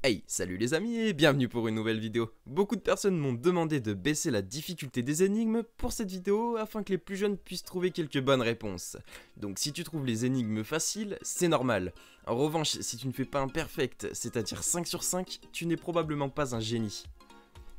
Hey, salut les amis et bienvenue pour une nouvelle vidéo. Beaucoup de personnes m'ont demandé de baisser la difficulté des énigmes pour cette vidéo afin que les plus jeunes puissent trouver quelques bonnes réponses. Donc si tu trouves les énigmes faciles, c'est normal. En revanche, si tu ne fais pas un perfect, c'est-à-dire 5 sur 5, tu n'es probablement pas un génie.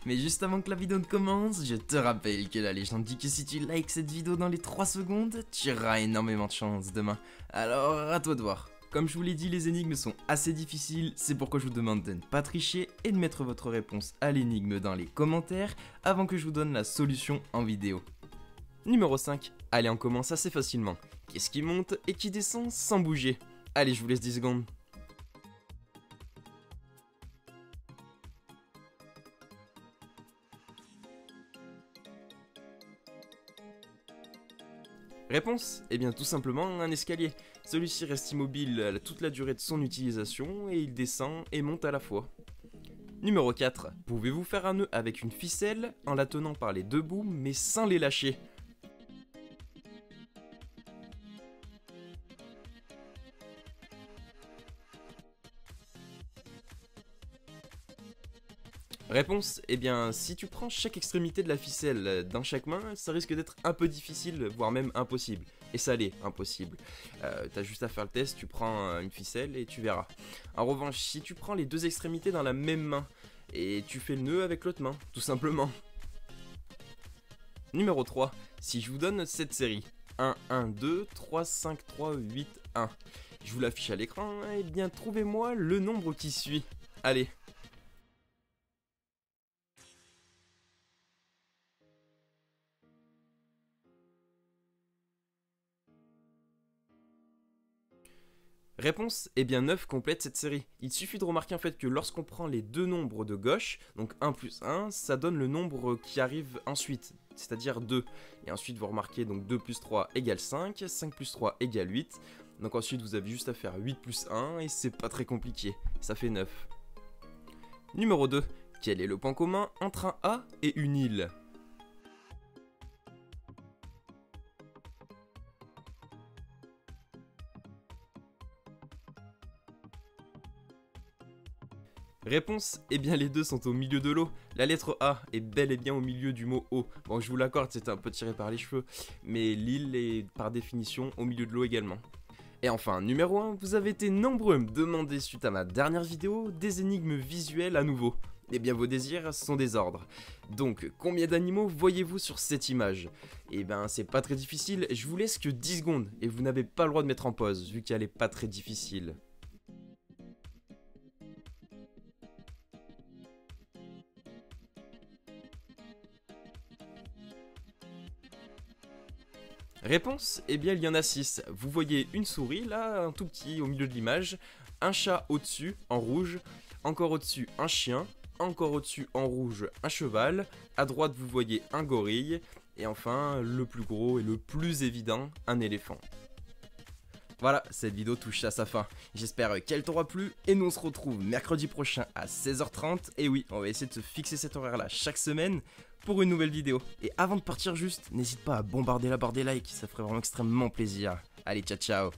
Mais juste avant que la vidéo ne commence, je te rappelle que la légende dit que si tu likes cette vidéo dans les 3 secondes, tu auras énormément de chance demain. Alors à toi de voir. Comme je vous l'ai dit, les énigmes sont assez difficiles, c'est pourquoi je vous demande de ne pas tricher et de mettre votre réponse à l'énigme dans les commentaires avant que je vous donne la solution en vidéo. Numéro 5. Allez, on commence assez facilement. Qu'est-ce qui monte et qui descend sans bouger? Allez, je vous laisse 10 secondes. Réponse? Eh bien tout simplement un escalier. Celui-ci reste immobile toute la durée de son utilisation et il descend et monte à la fois. Numéro 4. Pouvez-vous faire un nœud avec une ficelle en la tenant par les deux bouts mais sans les lâcher? Réponse? Eh bien, si tu prends chaque extrémité de la ficelle dans chaque main, ça risque d'être un peu difficile, voire même impossible. Et ça l'est, impossible. T'as juste à faire le test, tu prends une ficelle et tu verras. En revanche, si tu prends les deux extrémités dans la même main, et tu fais le nœud avec l'autre main, tout simplement. Numéro 3. Si je vous donne cette série, 1, 1, 2, 3, 5, 3, 8, 1. Je vous l'affiche à l'écran, et bien trouvez-moi le nombre qui suit. Allez. Réponse? Eh bien 9 complète cette série. Il suffit de remarquer en fait que lorsqu'on prend les deux nombres de gauche, donc 1 plus 1, ça donne le nombre qui arrive ensuite, c'est-à-dire 2. Et ensuite vous remarquez donc 2 plus 3 égale 5, 5 plus 3 égale 8. Donc ensuite vous avez juste à faire 8 plus 1 et c'est pas très compliqué, ça fait 9. Numéro 2. Quel est le point commun entre un A et une île? Réponse? Eh bien les deux sont au milieu de l'eau. La lettre A est bel et bien au milieu du mot eau. Bon, je vous l'accorde, c'est un peu tiré par les cheveux, mais l'île est par définition au milieu de l'eau également. Et enfin, numéro 1, vous avez été nombreux à me demander suite à ma dernière vidéo des énigmes visuelles à nouveau. Eh bien vos désirs sont des ordres. Donc, combien d'animaux voyez-vous sur cette image? Eh ben c'est pas très difficile, je vous laisse que 10 secondes et vous n'avez pas le droit de mettre en pause vu qu'elle est pas très difficile. Réponse? Eh bien il y en a 6. Vous voyez une souris là, un tout petit au milieu de l'image, un chat au-dessus en rouge, encore au-dessus un chien, encore au-dessus en rouge un cheval, à droite vous voyez un gorille, et enfin le plus gros et le plus évident, un éléphant. Voilà, cette vidéo touche à sa fin. J'espère qu'elle t'aura plu et nous on se retrouve mercredi prochain à 16h30. Et oui, on va essayer de se fixer cet horaire là chaque semaine pour une nouvelle vidéo. Et avant de partir juste, n'hésite pas à bombarder la barre des likes, ça ferait vraiment extrêmement plaisir. Allez, ciao ciao.